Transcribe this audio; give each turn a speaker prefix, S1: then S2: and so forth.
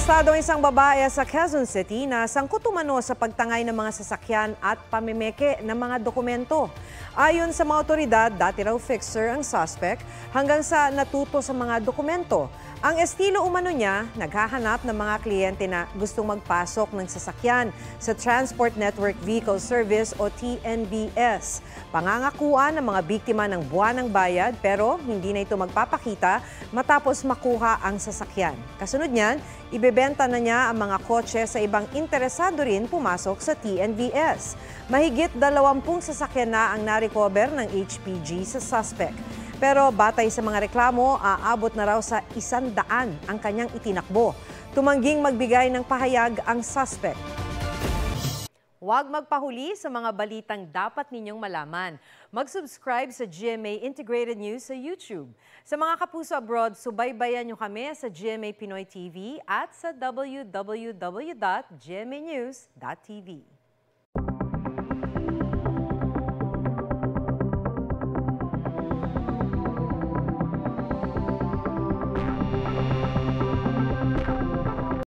S1: Arestado ang isang babae sa Quezon City na sangkot umano sa pagtangay ng mga sasakyan at pamimeke ng mga dokumento. Ayon sa mga otoridad, dati raw fixer ang suspect hanggang sa natuto sa mga dokumento. Ang estilo umano niya, naghahanap ng mga kliyente na gustong magpasok ng sasakyan sa Transport Network Vehicle Service o TNVS. Pangangakuan ng mga biktima ng buwanang bayad pero hindi na ito magpapakita matapos makuha ang sasakyan. Kasunod niyan, ibebenta na niya ang mga kotse sa ibang interesado rin pumasok sa TNVS. Mahigit 20 sasakyan na ang na-recover ng HPG sa suspect. Pero batay sa mga reklamo, aabot na raw sa 100 ang kanyang itinakbo. Tumangging magbigay ng pahayag ang suspect. Huwag magpahuli sa mga balitang dapat ninyong malaman. Mag-subscribe sa GMA Integrated News sa YouTube. Sa mga kapuso abroad, subaybayan nyo kami sa GMA Pinoy TV at sa www.gmanews.tv.